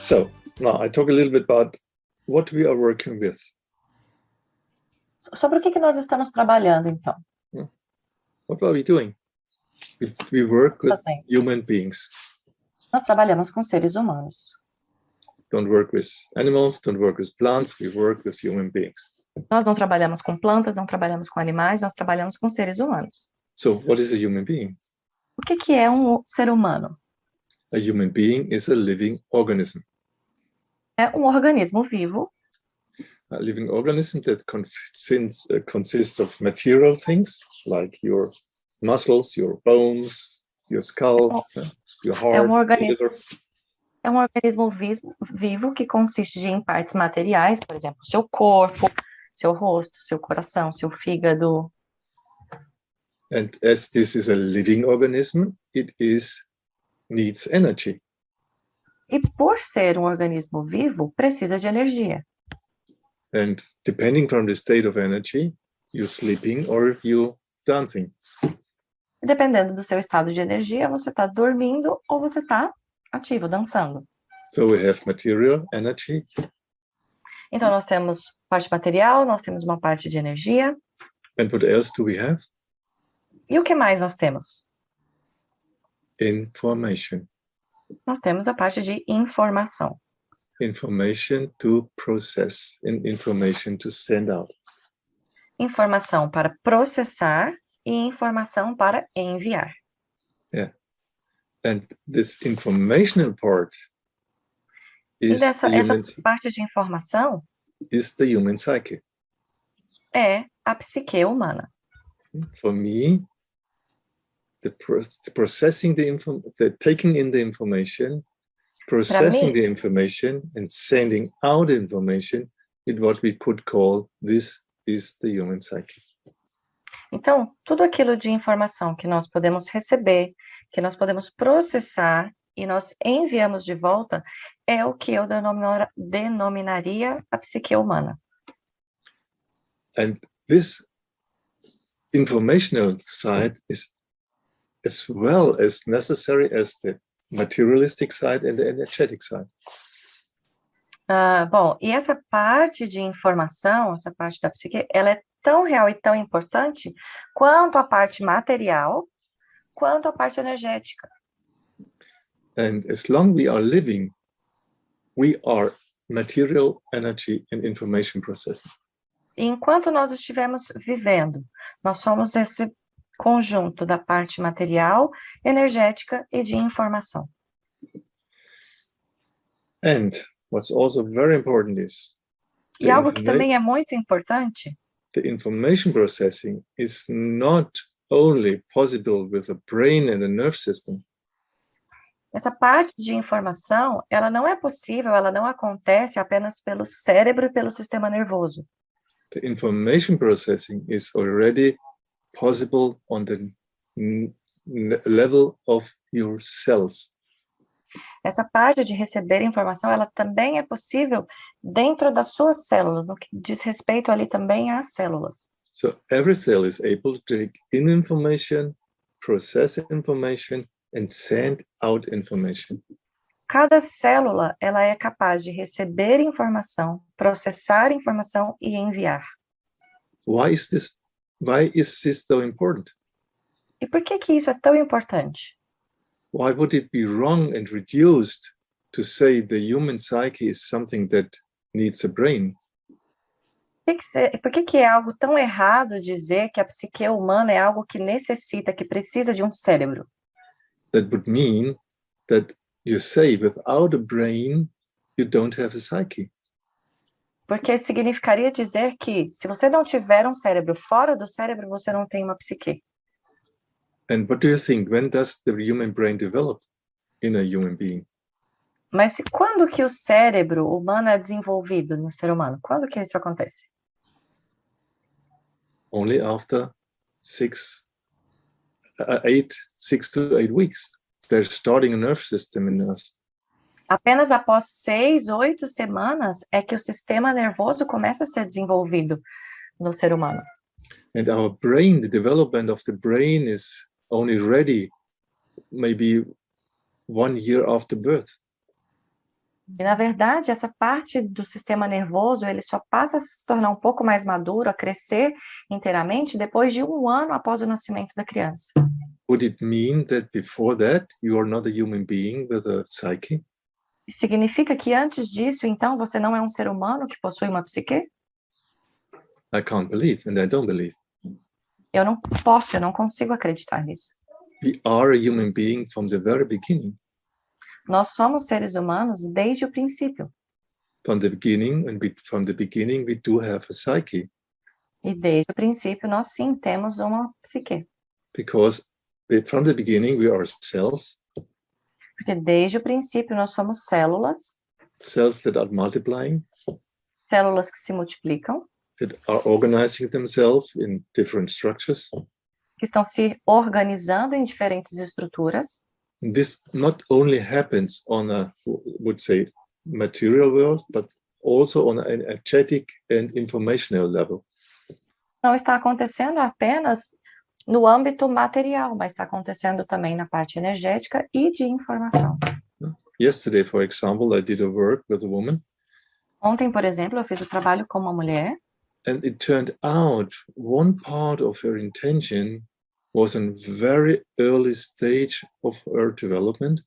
So now I talk a little bit about what we are working with. Sobre o que nós estamos trabalhando, então? What are we doing? We work with human beings. Nós trabalhamos com seres humanos. Don't work with animals, don't work with plants, we work with human beings. Nós não trabalhamos com plantas, não trabalhamos com animais, nós trabalhamos com seres humanos. So what is a human being? O que é um ser humano? A human being is a living organism. É um organismo vivo. A living organism that consists of material things, like your muscles, your bones, your skull, your heart, liver. É um organismo vivo que consiste em partes materiais, por exemplo, seu corpo, seu rosto, seu coração, seu fígado. And as this is a living organism, it needs energy. E por ser um organismo vivo, precisa de energia. And depending from the state of energy, you're sleeping or you're dancing. Dependendo do seu estado de energia, você está dormindo ou você está ativo, dançando. So we have material energy. Então nós temos parte material, nós temos uma parte de energia. And what else do we have? E o que mais nós temos? Information. Nós temos a parte de informação. Information to process and information to send out. Informação para processar e informação para enviar. Yeah. And this informational part is essa parte de informação is the human psyche. É a psique humana. For me, processing the taking in the information, processing the information and sending out information is what we could call this is the human psyche. Então, tudo aquilo de informação que nós podemos receber, que nós podemos processar e nós enviamos de volta, é o que eu denominaria a psique humana. And this informational side is as well as necessary as the materialistic side and the energetic side. Bom, e essa parte de informação, essa parte da psique, ela é tão real e tão importante quanto a parte material, quanto a parte energética. And as long we are living, we are material, energy and information processing. E enquanto nós estivermos vivendo, nós somos esse conjunto da parte material, energética e de informação. And what's also very important is e algo que também é muito importante, the information processing is not only possible with the brain and the nerve system. Essa parte de informação, ela não é possível, ela não acontece apenas pelo cérebro e pelo sistema nervoso. The information processing is already possible on the level of your cells. Essa parte de receber informação, ela também é possível dentro das suas células, no que diz respeito ali também às células. So every cell is able to take in information, process information, and send out information. Cada célula, ela é capaz de receber informação, processar informação e enviar. Why is this so important? E por que isso é tão importante? Why would it be wrong and reduced to say the human psyche is something that needs a brain? Por que é algo tão errado dizer que a psique humana é algo que necessita, que precisa de um cérebro? That would mean that you say without a brain, you don't have a psyche. Porque significaria dizer que se você não tiver um cérebro, fora do cérebro você não tem uma psique. And what do you think? When does the human brain develop in a human being? Mas quando que o cérebro humano é desenvolvido no ser humano? Quando que isso acontece? Only after 6 to 8 weeks. They're starting a nerve system in us. Apenas após 6, 8 semanas é que o sistema nervoso começa a ser desenvolvido no ser humano. And our brain, the development of the brain is only ready maybe 1 year after birth. E, na verdade, essa parte do sistema nervoso, ele só passa a se tornar um pouco mais maduro, a crescer inteiramente, depois de 1 ano após o nascimento da criança. Would it mean that before that you are not a human being with a psyche? Significa que antes disso, então, você não é um ser humano que possui uma psique? I can't believe, and I don't believe. Eu não consigo acreditar nisso. We are a human being from the very beginning. Nós somos seres humanos desde o princípio. From the beginning, we do have a psyche. E desde o princípio, nós sim temos uma psique. Because from the beginning, we are cells. Porque desde o princípio, nós somos células. Cells that are multiplying. Células que se multiplicam. That are organizing themselves in different structures. Que estão se organizando em diferentes estruturas. And this not only happens on a, would say, material world, but also on an energetic and informational level. Não está acontecendo apenas no âmbito material, mas está acontecendo também na parte energética e de informação. Yesterday, for example, I did a work with a woman. Ontem, por exemplo, eu fiz o trabalho com uma mulher. And it turned out one part of her intention was in very early stage of her development.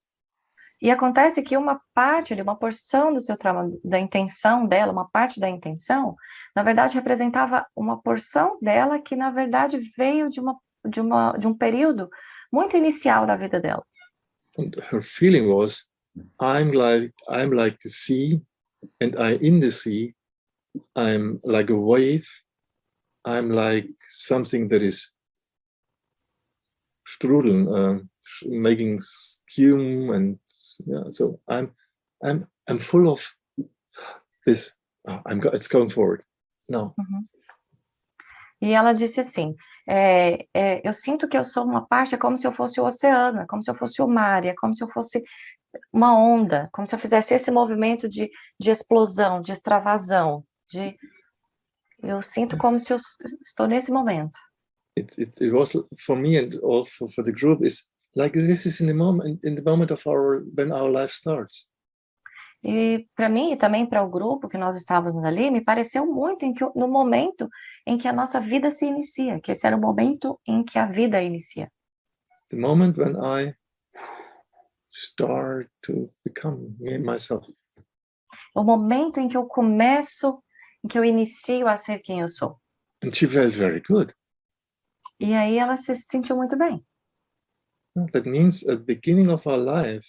E acontece que uma parte, uma porção do seu trabalho, da intenção dela, uma parte da intenção, na verdade representava uma porção dela que na verdade veio de um período muito inicial da vida dela. And her feeling was, I'm like the sea, and in the sea, I'm like a wave. I'm like something that is strudeln, making spume, and yeah. So I'm full of this. It's going forward. No. Uhum. E ela disse assim, eu sinto que eu sou uma parte, é como se eu fosse o oceano, é como se eu fosse o mar, é como se eu fosse uma onda, como se eu fizesse esse movimento de explosão, de extravasão, eu sinto como se eu estou nesse momento. It was for me and also for the group is like this is in the moment of when our life starts. E para mim e também para o grupo que nós estávamos ali, me pareceu muito no momento em que a nossa vida se inicia, que esse era o momento em que a vida inicia. The moment when I start to become me myself. O momento em que eu começo, em que eu inicio a ser quem eu sou. And she felt very good. E aí ela se sentiu muito bem. That means at the beginning of our life,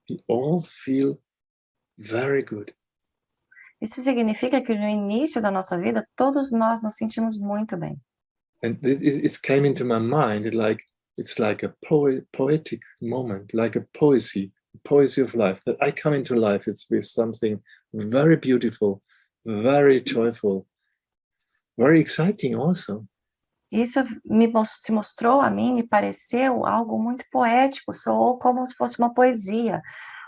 we all feel very good. Isso significa que no início da nossa vida, todos nós nos sentimos muito bem. And it came into my mind, it's like a poetic moment, like a poesy of life, that I come into life with something very beautiful, very joyful, very exciting also. Isso se mostrou a mim, me pareceu algo muito poético, soou como se fosse uma poesia.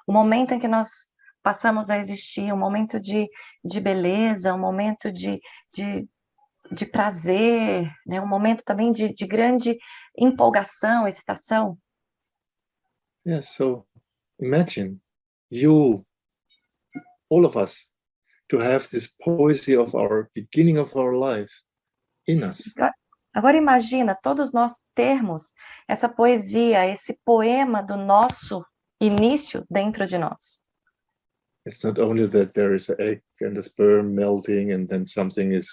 O momento em que nós passamos a existir, um momento de beleza, um momento de prazer, né? Um momento também de grande empolgação, excitação. Yeah, so imagine you, all of us, to have this poesy of our beginning of our life in us. Agora imagina todos nós termos essa poesia, esse poema do nosso início dentro de nós. It's not only that there is an egg and a sperm melting and then something is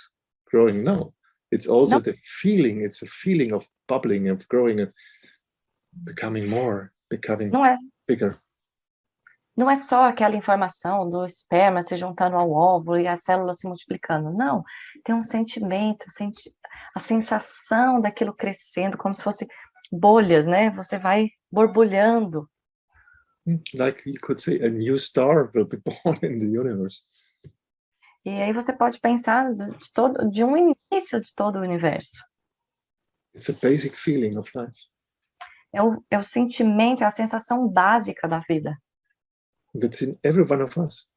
growing. No, it's also the feeling. It's a feeling of bubbling, of growing, and becoming more, becoming bigger. Não é só aquela informação do esperma se juntando ao óvulo e a célula se multiplicando. Não, tem um sentimento, a sensação daquilo crescendo, como se fosse bolhas, né? Você vai borbulhando. Like you could say, a new star will be born in the universe. E aí você pode pensar de um início de todo o universo. It's a basic feeling of life. É o sentimento, é a sensação básica da vida. That's in every one of us.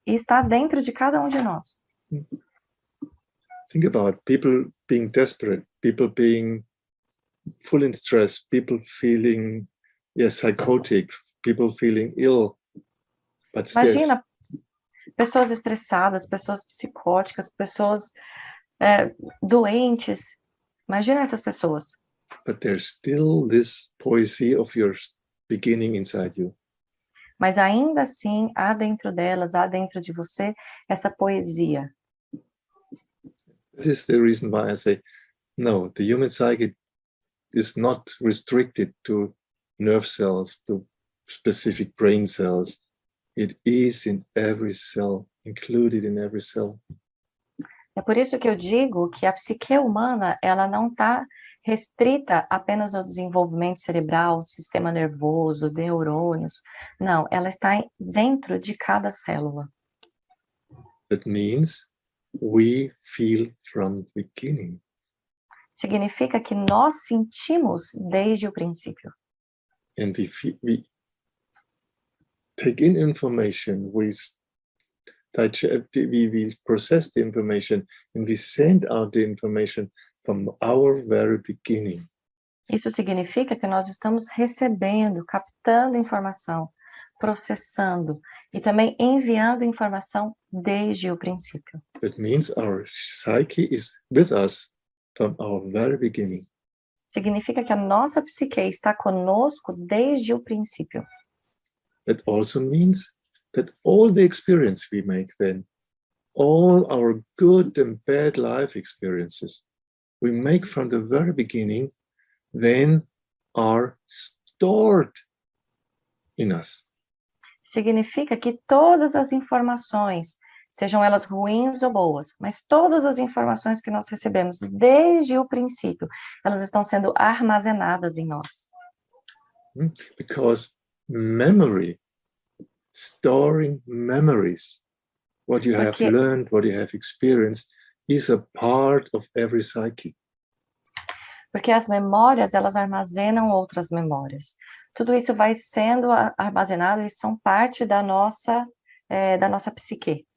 E está dentro de cada um de nós. Think about people being desperate, people being full in stress, people feeling psychotic, people feeling ill. But still, Imagina pessoas estressadas, pessoas psicóticas, pessoas doentes. Imagina essas pessoas. but there's still this poesy of your beginning inside you. Mas ainda assim, há dentro delas, há dentro de você, essa poesia. That is the reason why I say, no, the human psyche is not restricted to nerve cells, to specific brain cells. It is in every cell, included in every cell. É por isso que eu digo que a psique humana, ela não está restrita apenas ao desenvolvimento cerebral, sistema nervoso, neurônios. Não, ela está dentro de cada célula. That means we feel from the beginning. Significa que nós sentimos desde o princípio. And we take in information, we process the information, and we send out the information from our very beginning. Isso significa que nós estamos recebendo, captando informação, processando e também enviando informação desde o princípio. That means our psyche is with us from our very beginning. Significa que a nossa psique está conosco desde o princípio. That also means that all the experience we make then, all our good and bad life experiences we make from the very beginning, then are stored in us. Significa que todas as informações, sejam elas ruins ou boas, mas todas as informações que nós recebemos desde o princípio, elas estão sendo armazenadas em nós. Because memory, storing memories, what you have learned, what you have experienced, is a part of every psyche. Porque as memórias, elas armazenam outras memórias. Tudo isso vai sendo armazenado e são parte da nossa psique.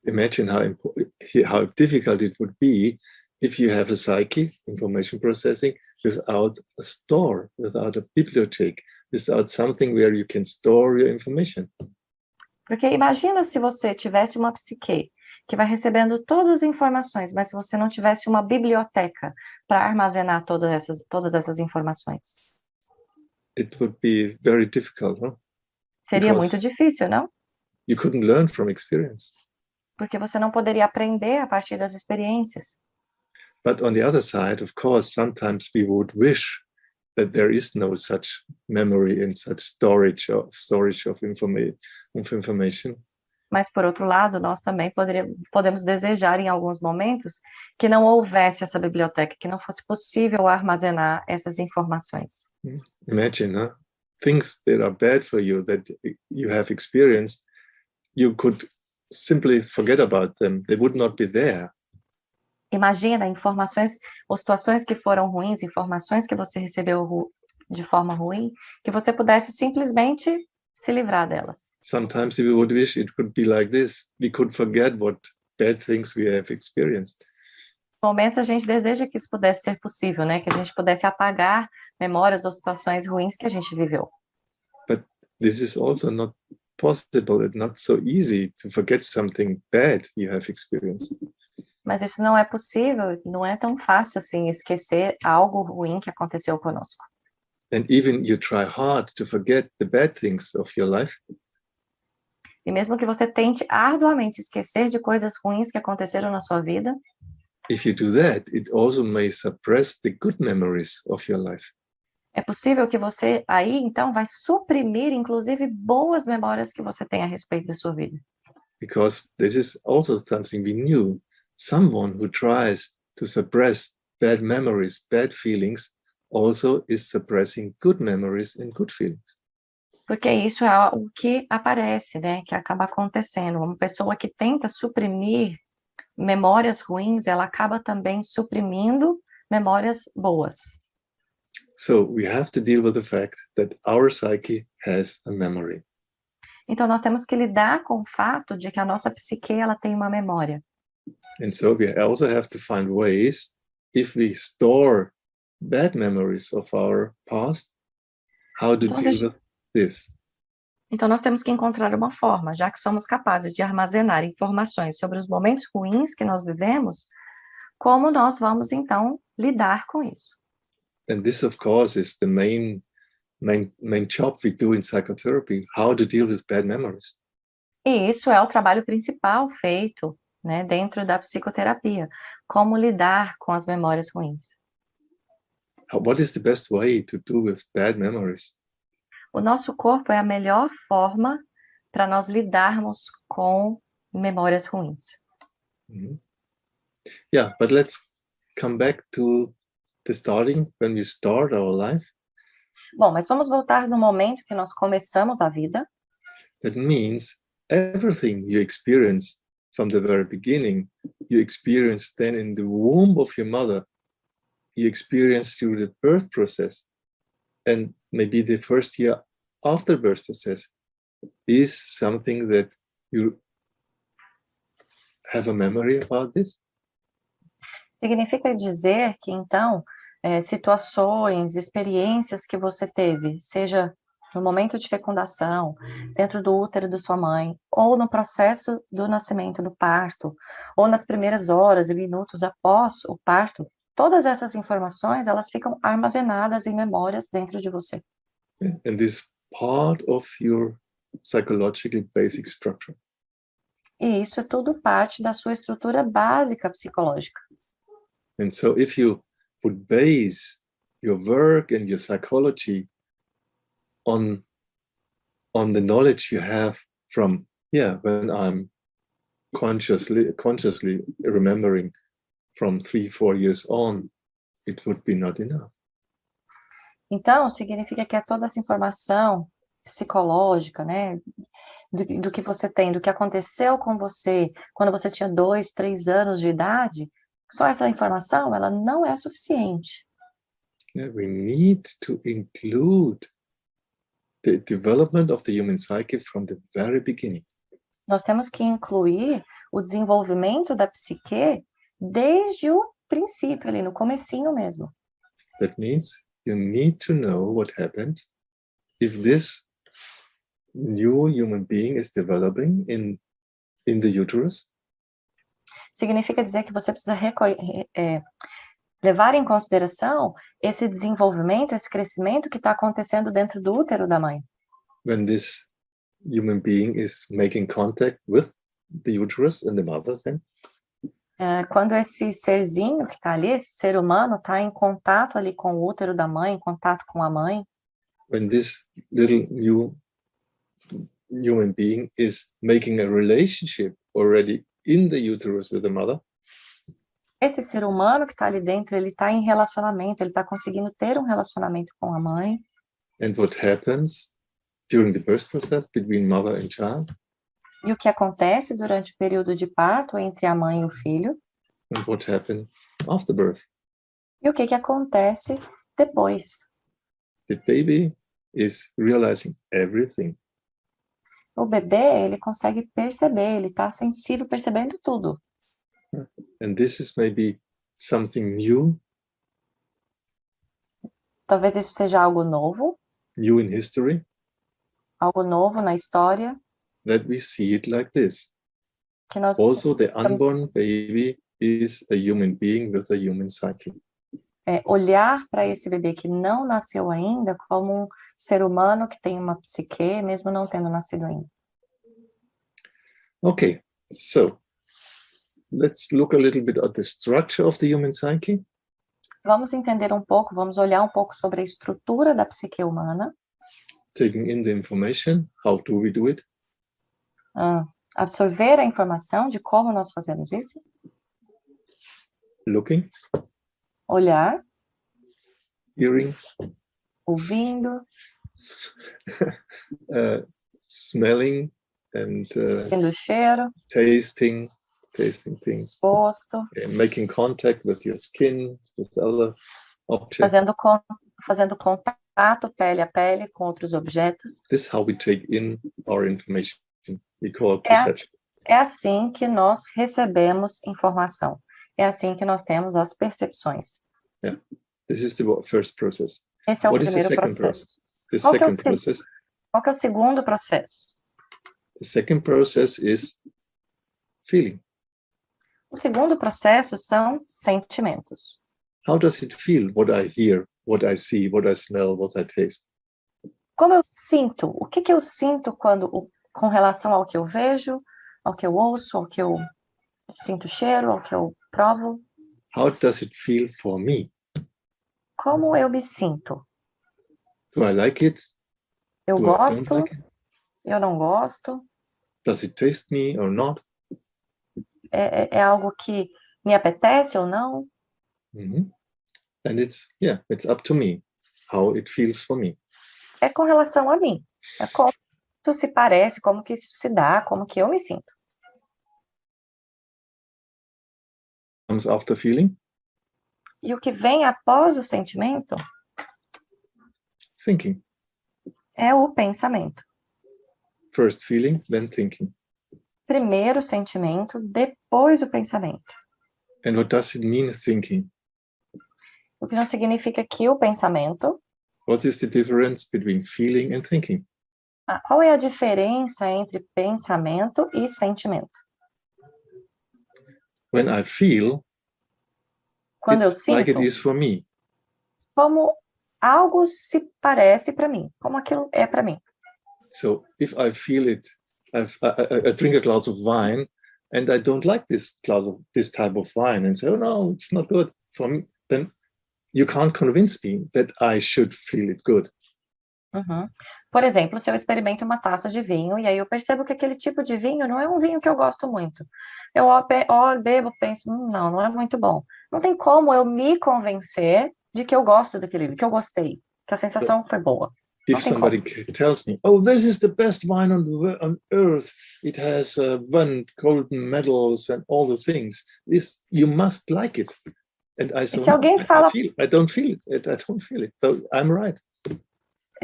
Imagine how difficult it would be if you have a psyche, information processing, without a store, without a bibliothèque, without something where you can store your information. Porque imagina se você tivesse uma psique que vai recebendo todas as informações, mas se você não tivesse uma biblioteca para armazenar todas essas informações. It would be very difficult, huh? Seria muito difícil, não? You couldn't learn from experience. Porque você não poderia aprender a partir das experiências. But on the other side, of course, sometimes we would wish that there is no such memory and such storage of information. Mas, por outro lado, nós também podemos desejar, em alguns momentos, que não houvesse essa biblioteca, que não fosse possível armazenar essas informações. Imagine, huh? Things that are bad for you, that you have experienced, you could simply forget about them. They would not be there. Imagina informações ou situações que foram ruins, informações que você recebeu de forma ruim, que você pudesse simplesmente se livrar delas. Sometimes we would wish it could be like this. We could forget what bad things we have experienced. Momentos a gente deseja que isso pudesse ser possível, né? Que a gente pudesse apagar memórias ou situações ruins que a gente viveu. But this is also not possible. It's not so easy to forget something bad you have experienced. Mas isso não é possível, não é tão fácil assim esquecer algo ruim que aconteceu conosco. And even you try hard to forget the bad things of your life. E mesmo que você tente arduamente esquecer de coisas ruins que aconteceram na sua vida, if you do that, it also may suppress the good memories of your life. É possível que você aí então vai suprimir inclusive boas memórias que você tem a respeito da sua vida. Because this is also something we knew. Someone who tries to suppress bad memories, bad feelings, also is suppressing good memories and good feelings. Porque isso é algo que aparece, né, que acaba acontecendo. Uma pessoa que tenta suprimir memórias ruins, ela acaba também suprimindo memórias boas. So we have to deal with the fact that our psyche has a memory. Então nós temos que lidar com o fato de que a nossa psique ela tem uma memória. And so we also have to find ways, if we store bad memories of our past, how to deal with this. Então, nós temos que encontrar uma forma, já que somos capazes de armazenar informações sobre os momentos ruins que nós vivemos, como nós vamos, então, lidar com isso. And this, of course, is the main job we do in psychotherapy, how to deal with bad memories. E isso é o trabalho principal feito, né, dentro da psicoterapia, como lidar com as memórias ruins. What is the best way to do with bad memories? O nosso corpo é a melhor forma para nós lidarmos com memórias ruins. Mm-hmm. Yeah, but let's come back to the starting, when we start our life. Bom, mas vamos voltar no momento que nós começamos a vida. That means everything you experience from the very beginning, you experience then in the womb of your mother, you experience through the birth process, and maybe the first year after birth process is something that you have a memory about this. Significa dizer que, então, situações, experiências que você teve, seja no momento de fecundação, dentro do útero da sua mãe, ou no processo do nascimento, do parto, ou nas primeiras horas e minutos após o parto, todas essas informações, elas ficam armazenadas em memórias dentro de você. And this part of your psychological basic structure. E isso é tudo parte da sua estrutura básica psicológica. And so if you would base your work and your psychology on the knowledge you have from, when I'm consciously remembering from 3-4 years on, it would be not enough. Então, significa que toda essa informação psicológica, né, do que você tem, do que aconteceu com você quando você tinha 2, 3 anos de idade, só essa informação, ela não é suficiente. Yeah, we need to include the development of the human psyche from the very beginning. Nós temos que incluir o desenvolvimento da psique desde o princípio, ali no comecinho mesmo. That means you need to know what happens if this new human being is developing in the uterus. Significa dizer que você precisa levar em consideração esse desenvolvimento, esse crescimento que está acontecendo dentro do útero da mãe. When this human being is making contact with the uterus and the mother then. Quando esse serzinho que está ali, esse ser humano, está em contato ali com o útero da mãe, em contato com a mãe. When this little new human being is making a relationship already in the uterus with the mother. Esse ser humano que está ali dentro, ele está em relacionamento, ele está conseguindo ter um relacionamento com a mãe. And what happens during the birth process between mother and child? E o que acontece durante o período de parto entre a mãe e o filho? And what happens after birth? E o que acontece depois? The baby is realizing everything. O bebê, ele consegue perceber, ele está sensível, percebendo tudo. And this is maybe something new. Talvez isso seja algo novo. New in history. Algo novo na história. That we see it like this. Que nós also, the unborn baby is a human being with a human psyche. Olhar para esse bebê que não nasceu ainda como um ser humano que tem uma psique, mesmo não tendo nascido ainda. Okay, so let's look a little bit at the structure of the human psyche. Vamos entender um pouco, vamos olhar um pouco sobre a estrutura da psique humana. Taking in the information, how do we do it? Absorver a informação de como nós fazemos isso. Looking. Olhar. Hearing. Ouvindo. Smelling and sentindo cheiro. tasting things. Gosto. Making contact with your skin, with other objects. Fazendo contato pele a pele com outros objetos. This is how we take in our information. We call it perception. É assim que nós recebemos informação. É assim que nós temos as percepções. Yeah. This is the first process. Esse é o What primeiro is the second processo. process? The second process. Qual que é o segundo processo? The second process is feeling. O segundo processo são sentimentos. How does it feel? What I hear, what I see, what I smell, what I taste. Como eu sinto? O que que eu sinto com relação ao que eu vejo, ao que eu ouço, ao que eu sinto cheiro, ao que eu provo? How does it feel for me? Como eu me sinto? Do I like it? Eu Do I don't gosto? like it? Eu não gosto? Does it taste me or not? É algo que me apetece ou não? Mm-hmm. And it's up to me how it feels for me. É com relação a mim. É como isso se parece, como que isso se dá, como que eu me sinto. Comes after feeling? E o que vem após o sentimento Thinking. é o pensamento. First feeling, then thinking. Primeiro o sentimento, depois o pensamento. And what does it mean, thinking? O que não significa que o pensamento... What is the difference between feeling and thinking? Qual é a diferença entre pensamento e sentimento? When I feel, Quando eu it's like it sinto, is for me. como algo se parece para mim, como aquilo é para mim. So if I feel it, I drink a glass of wine and I don't like this type of wine and say, oh no, it's not good for me, then you can't convince me that I should feel it good. Uhum. Por exemplo, se eu experimento uma taça de vinho e aí eu percebo que aquele tipo de vinho não é um vinho que eu gosto muito. Eu olho, bebo, penso, não é muito bom. Não tem como eu me convencer de que eu gosto daquele, que eu gostei, que a sensação foi boa. If somebody tells me, oh, this is the best wine on earth, it has won golden medals and all the things, you must like it. And I say, se alguém fala... I don't feel it. So I'm right.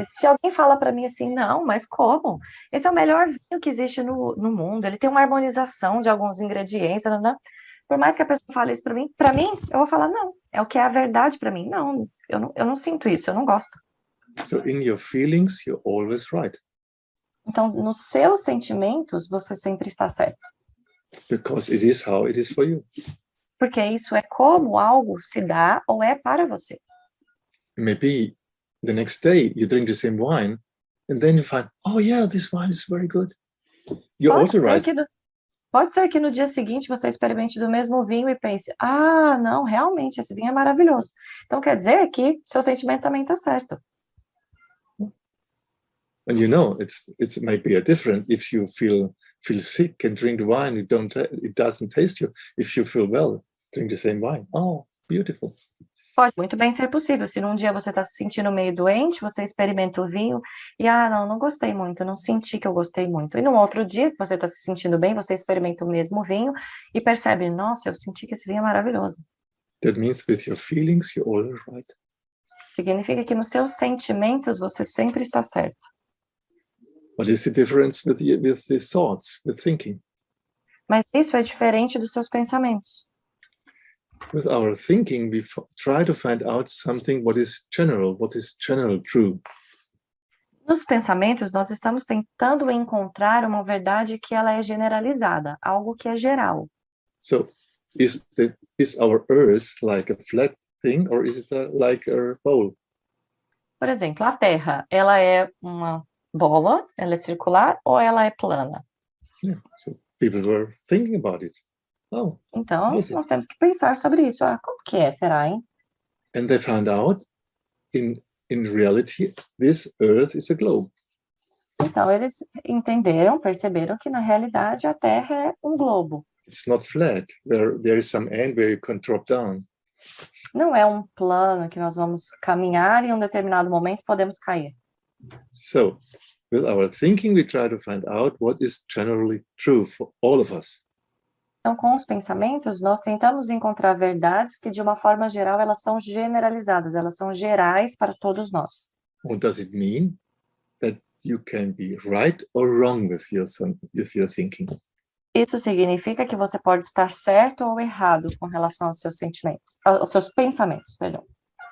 Se alguém fala para mim assim, não, mas como? Esse é o melhor vinho que existe no mundo, ele tem uma harmonização de alguns ingredientes, né? Por mais que a pessoa fale isso para mim, eu vou falar, não, é o que é a verdade para mim. Não, eu não sinto isso, eu não gosto. So in your feelings, you're always right. Então, nos seus sentimentos, você sempre está certo. Because it is how it is for you. Porque isso é como algo se dá ou é para você. Maybe the next day you drink the same wine and then you find, oh yeah, this wine is very good. You're also right. Pode ser que no dia seguinte você experimente do mesmo vinho e pense, não, realmente, esse vinho é maravilhoso. Então quer dizer que seu sentimento também está certo. And you know, it might be different if you feel sick and drink the wine, it doesn't taste you. If you feel well, drink the same wine. Oh, beautiful. Pode muito bem ser possível. Se num dia você está se sentindo meio doente, você experimenta o vinho e, não gostei muito, não senti que eu gostei muito. E no outro dia que você está se sentindo bem, você experimenta o mesmo vinho e percebe, nossa, eu senti que esse vinho é maravilhoso. That means with your feelings, you're always right. Significa que nos seus sentimentos você sempre está certo. What is the difference with the thoughts, with thinking? Mas isso é diferente dos seus pensamentos. With our thinking, we try to find out something what is general true. Nos pensamentos, nós estamos tentando encontrar uma verdade que ela é generalizada, algo que é geral. So, is our Earth like a flat thing, or is it like a bowl? Por exemplo, a Terra, ela é uma bola, ela é circular ou ela é plana? Yeah, so people were thinking about it. Oh, então, nós temos que pensar sobre isso. Como que é, será, hein? And they found out, in reality, this Earth is a globe. Então, eles perceberam que, na realidade, a Terra é um globo. It's not flat, where there is some end where you can drop down. Não é um plano que nós vamos caminhar e em um determinado momento podemos cair. So, with our thinking, we try to find out what is generally true for all of us. Então, com os pensamentos, nós tentamos encontrar verdades que, de uma forma geral, elas são generalizadas, elas são gerais para todos nós. What does it mean? That you can be right or wrong with your thinking. Isso significa que você pode estar certo ou errado com relação aos seus sentimentos, aos seus pensamentos, perdão.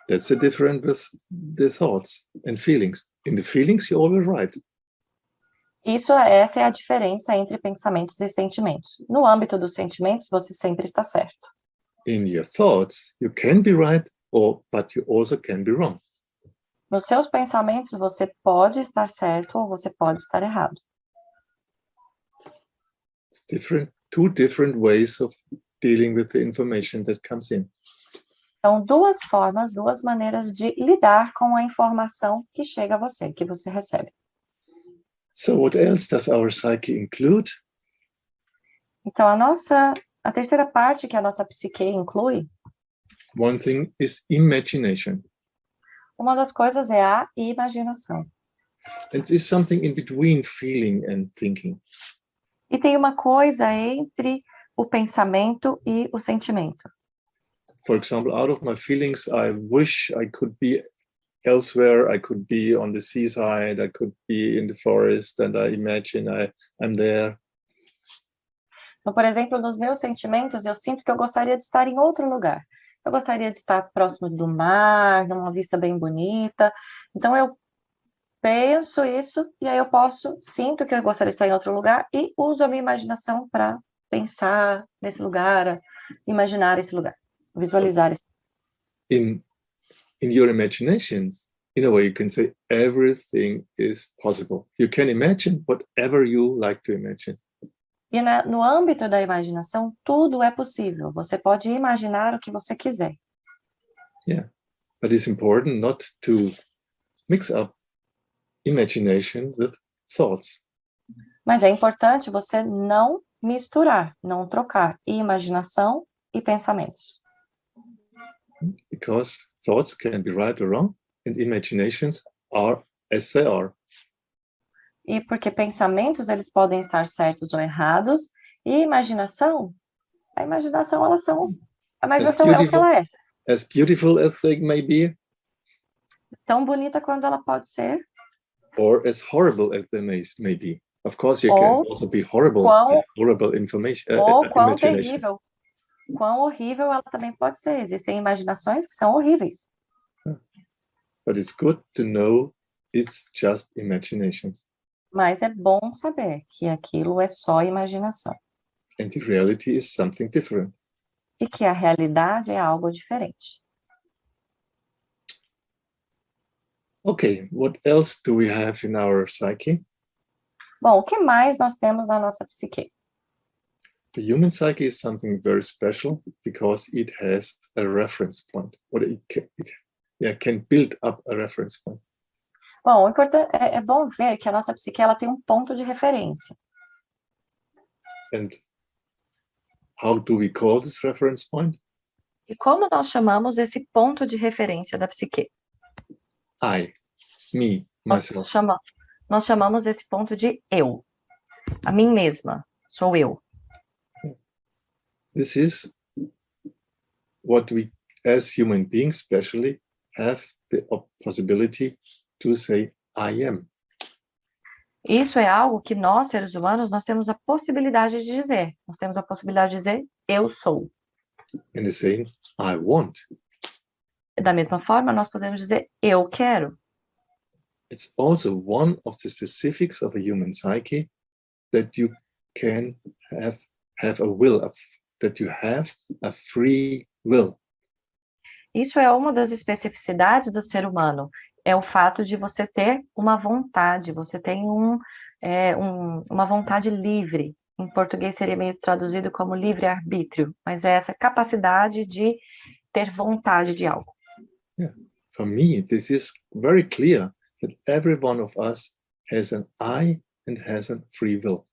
That's the difference with the thoughts and feelings. In the feelings, you're always right. Essa é a diferença entre pensamentos e sentimentos. No âmbito dos sentimentos, você sempre está certo. In your thoughts, you can be right, but you also can be wrong. Nos seus pensamentos, você pode estar certo ou você pode estar errado. It's two different ways of dealing with the information that comes in. Então, duas maneiras de lidar com a informação que chega a você, que você recebe. So what else does our psyche include? Então, a terceira parte que a nossa psique inclui, One thing is imagination. uma das coisas é a imaginação. It is something in between feeling and thinking. E tem uma coisa entre o pensamento e o sentimento. For example, out of my feelings, I wish I could be elsewhere. I could be on the seaside. I could be in the forest, and I imagine I'm there. Então, por exemplo, nos meus sentimentos, eu sinto que eu gostaria de estar em outro lugar. Eu gostaria de estar próximo do mar, numa vista bem bonita. Então, eu penso isso, e aí sinto que eu gostaria de estar em outro lugar e uso a minha imaginação para pensar nesse lugar, imaginar esse lugar, visualizar esse lugar. In your imaginations, in a way, you can say everything is possible. You can imagine whatever you like to imagine. E no âmbito da imaginação, tudo é possível. Você pode imaginar o que você quiser. Yeah, but it's important not to mix up imagination with thoughts. Mas é importante você não misturar, não trocar imaginação e pensamentos. Because thoughts can be right or wrong, and imaginations are as they are. E porque pensamentos, eles podem estar certos ou errados, e a imaginação é o que ela é. As beautiful as they may be. Tão bonita quando ela pode ser. Or as horrible as they may be. Of course, you can also be horrible information. Ou quão terrível, quão horrível ela também pode ser. Existem imaginações que são horríveis. But it's good to know it's just imaginations. Mas é bom saber que aquilo é só imaginação. And the reality is something different. E que a realidade é algo diferente. Okay, what else do we have in our psyche? Bom, o que mais nós temos na nossa psique? The human psyche is something very special because it has a reference point. Or it can build up a reference point. Bom, é bom ver que a nossa psique ela tem um ponto de referência. And how do we call this reference point? E como nós chamamos esse ponto de referência da psique? Me, myself. Nós chamamos esse ponto de eu. A mim mesma, sou eu. This is what we, as human beings especially, have the possibility to say, I am. Isso é algo que nós, seres humanos, nós temos a possibilidade de dizer. Nós temos a possibilidade de dizer, eu sou. And the saying, I want. Da mesma forma, nós podemos dizer, eu quero. It's also one of the specifics of a human psyche that you can have a will, that you have a free will. Isso é uma das especificidades do ser humano. É o fato de você ter uma vontade, você tem uma vontade livre. Em português seria meio traduzido como livre-arbítrio, mas é essa capacidade de ter vontade de algo. Yeah. For me, this is very clear that every one of us has an I and has a free will.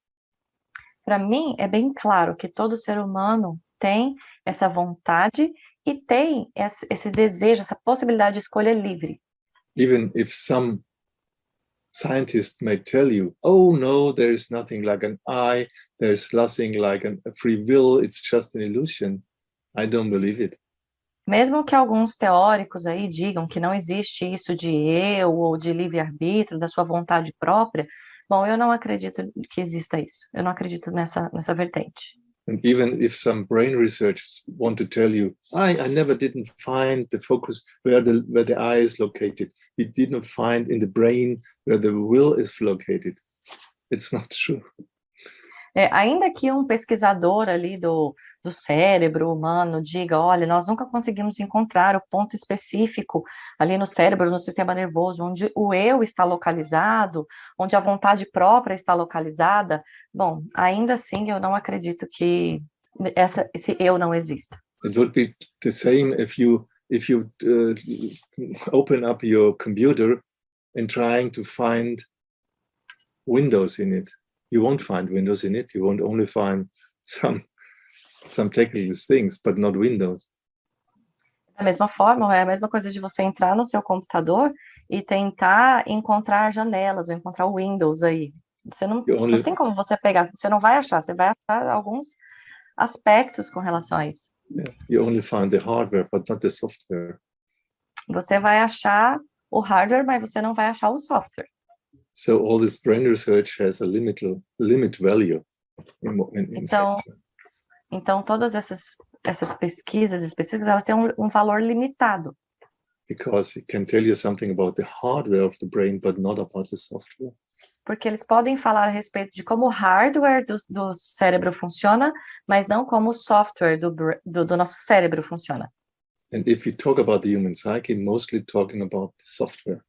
Para mim, é bem claro que todo ser humano tem essa vontade e tem esse desejo, essa possibilidade de escolha livre. Even if some scientists may tell you, oh no, there is nothing like an I, there's nothing like a free will, it's just an illusion. I don't believe it. Mesmo que alguns teóricos aí digam que não existe isso de eu ou de livre-arbítrio, da sua vontade própria, bom, eu não acredito que exista isso. Eu não acredito nessa vertente. And even if some brain researchers want to tell you, I never didn't find the focus where the eye is located. We did not find in the brain where the will is located. It's not true. Ainda que um pesquisador ali do cérebro humano diga, olha, nós nunca conseguimos encontrar o ponto específico ali no cérebro, no sistema nervoso, onde o eu está localizado, onde a vontade própria está localizada, bom, ainda assim eu não acredito que esse eu não exista. It would be the same if you open up your computer and trying to find Windows in it. You won't find Windows in it. You won't only find some technical things, but not Windows. Da mesma forma, é a mesma coisa de você entrar no seu computador e tentar encontrar janelas, ou encontrar o Windows aí. Você não tem como você pegar, você não vai achar, você vai achar alguns aspectos com relação a isso. Yeah, you only find the hardware, but not the software. Você vai achar o hardware, mas você não vai achar o software. So all this brain research has a limit value. Então todas essas pesquisas específicas, elas têm um valor limitado. Because it can tell you something about the hardware of the brain, but not about the software. Porque eles podem falar a respeito de como o hardware do cérebro funciona, mas não como o software do nosso cérebro funciona. And if we talk about the human psyche, mostly talking about the software.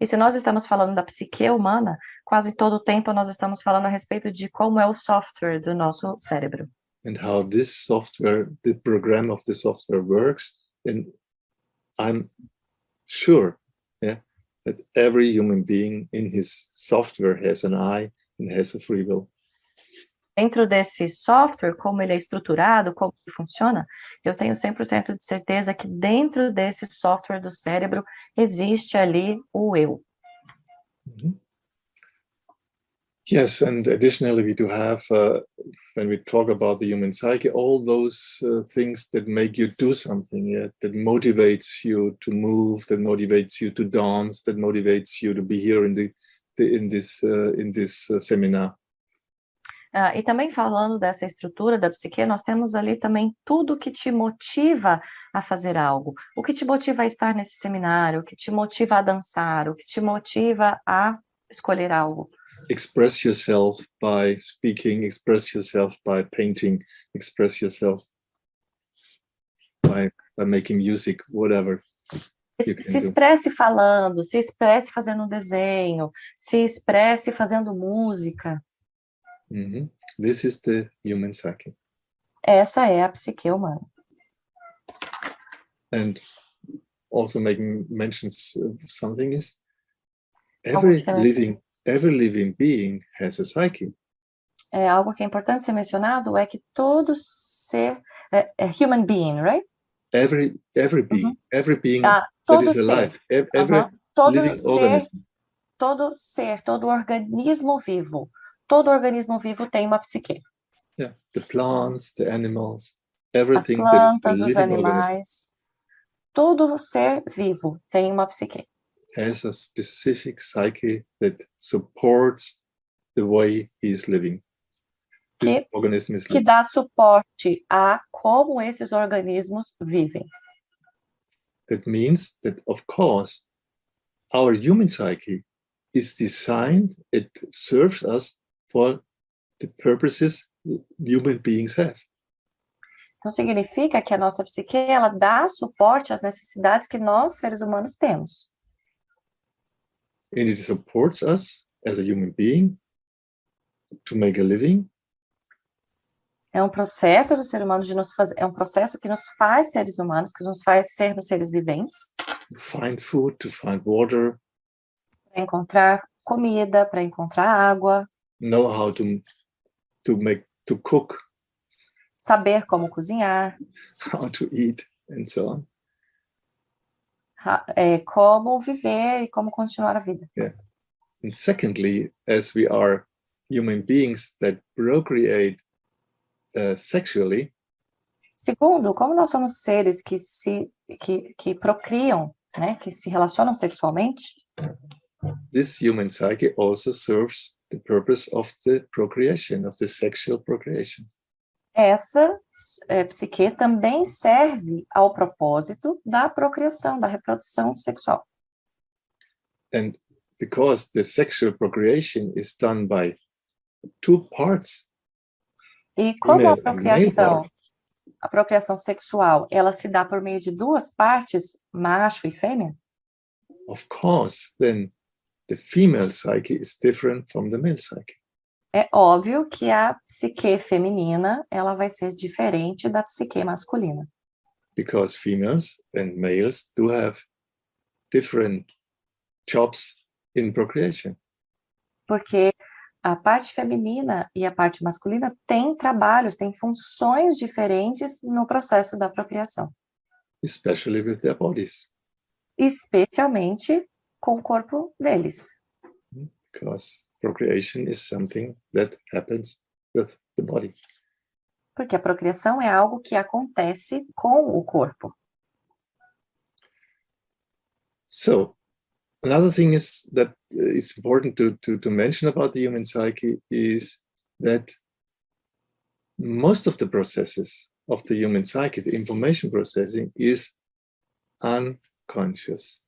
E se nós estamos falando da psique humana, quase todo o tempo nós estamos falando a respeito de como é o software do nosso cérebro. And how this software, the program of the software works. And I'm sure, yeah, that every human being in his software has an I and has a free will. Dentro desse software, como ele é estruturado, como ele funciona, eu tenho 100% de certeza que dentro desse software do cérebro existe ali o eu. Mm-hmm. Yes, and additionally we do have, when we talk about the human psyche, all those things that make you do something, yeah, that motivates you to move, that motivates you to dance, that motivates you to be here in this seminar. E também falando dessa estrutura da psique, nós temos ali também tudo que te motiva a fazer algo. O que te motiva a estar nesse seminário, o que te motiva a dançar, o que te motiva a escolher algo. Express yourself by speaking, express yourself by painting, express yourself by making music, whatever. Se expresse falando, se expresse fazendo um desenho, se expresse fazendo música. Mm-hmm. This is the human psyche. Essa é a psique humana. And also making mentions of something is every living being has a psyche. Algo que é importante ser mencionado é que todo ser human being, right? Every being, every being todo that is ser. alive, every living organism. Todo organismo vivo. Todo organismo vivo tem uma psique. Yeah, the plants, the animals, everything. As plantas, os organism animais. Todo ser vivo tem uma psique. Has a specific psyche that supports the way he is living. This organism is living. Que dá suporte a como esses organismos vivem. That means that, of course, our human psyche is designed, it serves us for the purposes human beings have. Então, significa que a nossa psique, ela dá suporte às necessidades que nós, seres humanos, temos. And it supports us as a human being to make a living. É um processo do ser humano de nos fazer, é um processo que nos faz seres humanos, que nos faz sermos seres viventes. To find food, to find water. Para encontrar comida, para encontrar água. Know how to cook. Saber como cozinhar. How to eat and so on. Como viver e como continuar a vida. Yeah. And secondly, as we are human beings that procreate sexually. Segundo, como nós somos seres que procriam, né, que se relacionam sexualmente. This human psyche also serves the purpose of the procreation, of the sexual procreation. Essa psique também serve ao propósito da procriação, da reprodução sexual. And because the sexual procreation is done by two parts. E como Female and male part. a procriação sexual, ela se dá por meio de duas partes, macho e fêmea, Of course, then the female psyche is different from the male psyche. é óbvio que a psique feminina, ela vai ser diferente da psique masculina. Because females and males do have different jobs in procreation. Porque a parte feminina e a parte masculina têm trabalhos, têm funções diferentes no processo da procriação. Especially with their bodies. Especialmente com o corpo deles. Because procreation is something that happens with the body. Porque a procriação é algo que acontece com o corpo. So, another thing is that it's important to mention about the human psyche is that most of the processes of the human psyche, the information processing, is unconscious.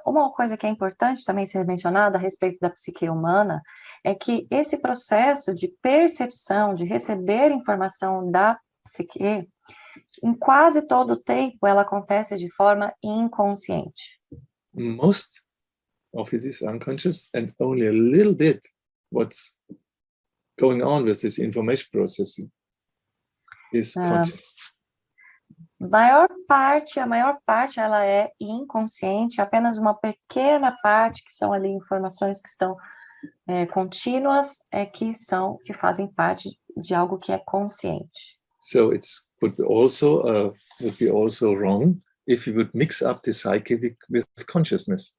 Uma coisa que é importante também ser mencionada a respeito da psique humana é que esse processo de percepção, de receber informação da psique, em quase todo o tempo ela acontece de forma inconsciente. Most of it is unconscious, and only a little bit what's going on with this information processing is conscious. A maior parte ela é inconsciente, apenas uma pequena parte, que são ali informações que estão contínuas, que fazem parte de algo que é consciente. So would be also wrong if you would mix up the psyche with consciousness.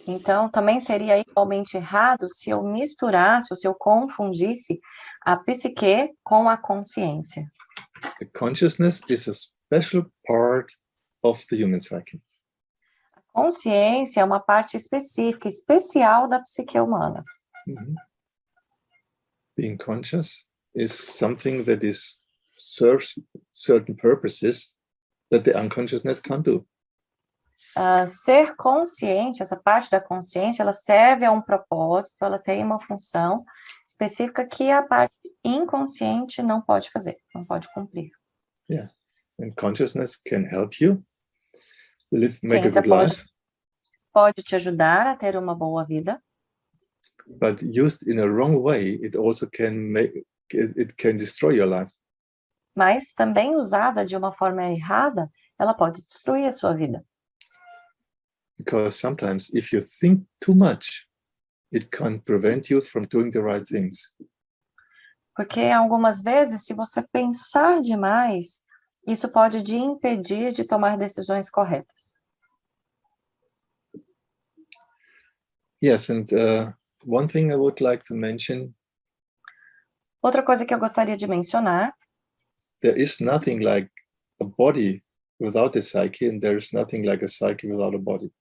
Então, também seria igualmente errado se eu misturasse, ou se eu confundisse a psique com a consciência. The consciousness is a special part of the human psyche. A consciência é uma parte específica, especial da psique humana. Mm-hmm. Being conscious is something that serves certain purposes that the unconsciousness can't do. Ser consciente, essa parte da consciência, ela serve a um propósito, ela tem uma função específica que a parte inconsciente não pode fazer, não pode cumprir. Yeah, and consciousness can help you make a Ciência good life. Pode te ajudar a ter uma boa vida. But used in a wrong way, it also can destroy your life. Mas também usada de uma forma errada, ela pode destruir a sua vida. Because sometimes if you think too much, it can prevent you from doing the right things. Porque algumas vezes, se você pensar demais, isso pode te impedir de tomar decisões corretas. Yes, and one thing I would like to mention. Outra coisa que eu gostaria de mencionar. There is nothing like a body without a psyche, and there is nothing like a psyche without a body.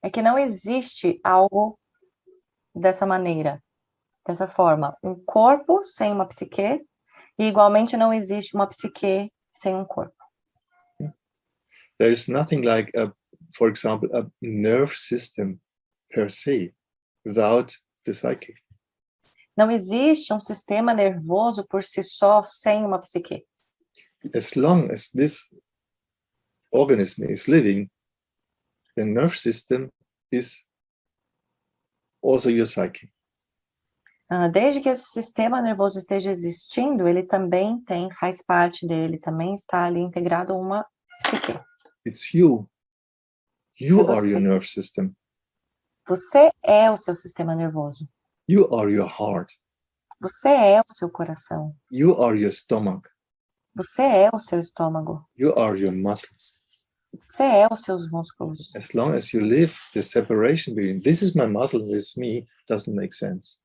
É que não existe algo dessa maneira, dessa forma. Um corpo sem uma psique, e igualmente não existe uma psique sem um corpo. There is nothing like, for example, a nerve system per se, without the psyche. Não existe um sistema nervoso por si só sem uma psique. As long as this organism is living, the nerve system is also your psyche. Desde que esse sistema nervoso esteja existindo, ele também faz parte dele, também está ali integrado a uma psique. It's you. You are your nerve system. Você é o seu sistema nervoso. You are your heart. Você é o seu coração. You are your stomach. Você é o seu estômago. You are your muscles. Você é os seus músculos. As long as you live, the separation between this is my muscle, this is me, doesn't make sense.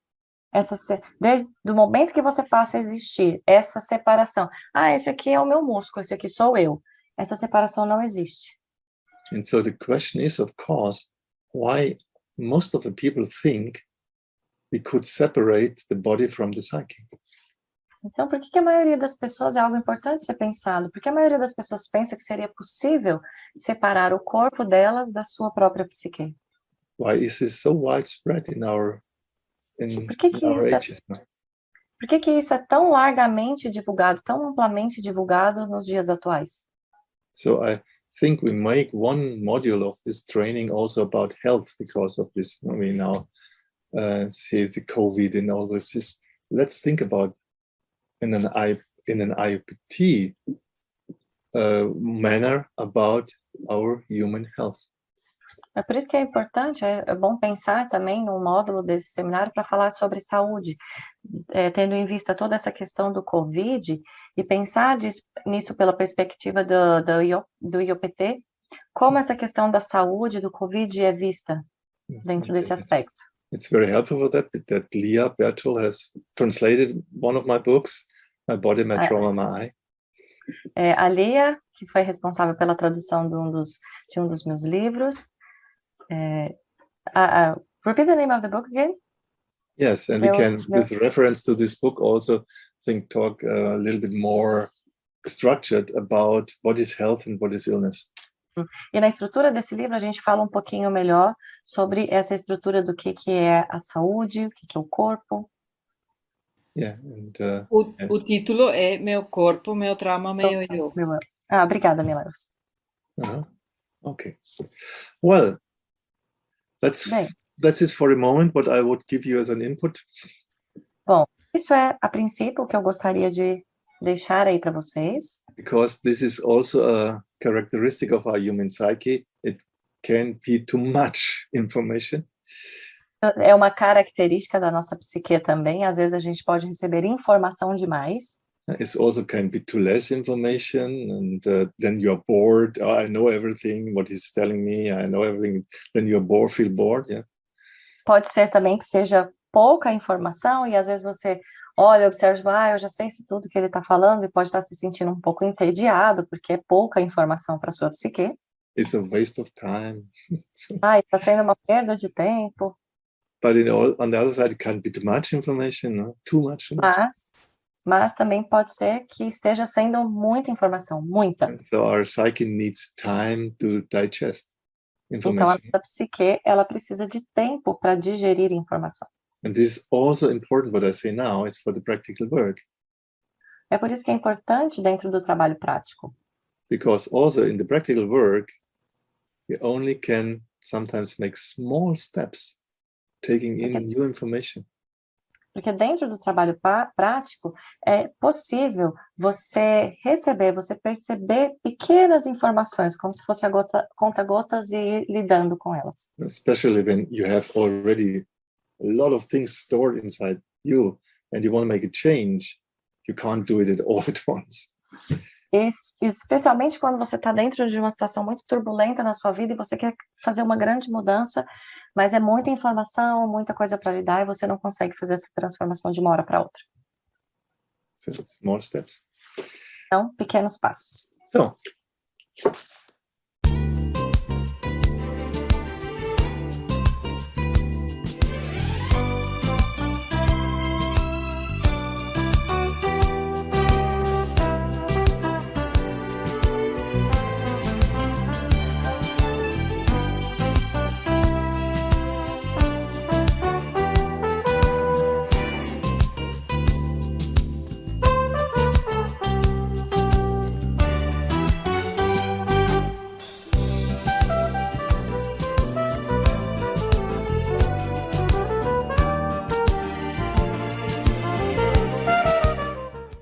Desde o momento que você passa a existir, essa separação. Esse aqui é o meu músculo, esse aqui sou eu. Essa separação não existe. And so the question is, of course, why most of the people think we could separate the body from the psyche. Então, por que a maioria das pessoas, é algo importante ser pensado, porque a maioria das pessoas pensa que seria possível separar o corpo delas da sua própria psique? why is this so widespread in our Por que que isso ages now? Por que que isso é tão largamente divulgado, tão amplamente divulgado nos dias atuais? So I think we make one module of this training also about health because of this. I mean, now see the COVID and all this. Just, let's think about in an IoPT manner about our human health. É por isso que é importante, é bom pensar também num módulo desse seminário para falar sobre saúde, tendo em vista toda essa questão do COVID, e pensar nisso pela perspectiva do IoPT, como essa questão da saúde, do COVID é vista dentro desse aspecto. It's very helpful for that Leah Bertel has translated one of my books, My Body, My Trauma, My Eye. A Lia, que foi responsável pela tradução de um dos meus livros. Repeat the name of the book again? Yes, and we can, with reference to this book, also talk a little bit more structured about what is health and what is illness. E na estrutura desse livro a gente fala um pouquinho melhor sobre essa estrutura do que é a saúde, o que é o corpo. Yeah, and, o título é Meu Corpo, Meu Trauma, Meu Eu. Obrigada, Milagros. Okay. Well, that's it for a moment, what I would give you as an input. Bom, isso é, a princípio, o que eu gostaria de deixar aí para vocês. Because this is also a characteristic of our human psyche. It can be too much information. É uma característica da nossa psique também. Às vezes a gente pode receber informação demais. It also can be too less information, and then you're bored. Oh, I know everything, what he's telling me, I know everything. Then you're bored, feel bored, yeah. Pode ser também que seja pouca informação, e às vezes você olha, observa, eu já sei isso tudo que ele está falando, e pode estar se sentindo um pouco entediado, porque é pouca informação para a sua psique. It's a waste of time. Está sendo uma perda de tempo. But on the other side, it can be too much information, no? Too much. Mas também pode ser que esteja sendo muita informação, muita. So our psyche needs time to digest information. Então a nossa psique, ela precisa de tempo para digerir informação. And this is also important, what I say now, is for the practical work. É por isso que é importante dentro do trabalho prático. Because also in the practical work, we only can sometimes make small steps, taking in new information. Porque dentro do trabalho prático, é possível você perceber pequenas informações, como se fosse conta-gotas e ir lidando com elas. Especially when you have already a lot of things stored inside you and you want to make a change, you can't do it all at once. Especialmente quando você está dentro de uma situação muito turbulenta na sua vida e você quer fazer uma grande mudança, mas é muita informação, muita coisa para lidar e você não consegue fazer essa transformação de uma hora para outra. So, small steps. Então, pequenos passos. So,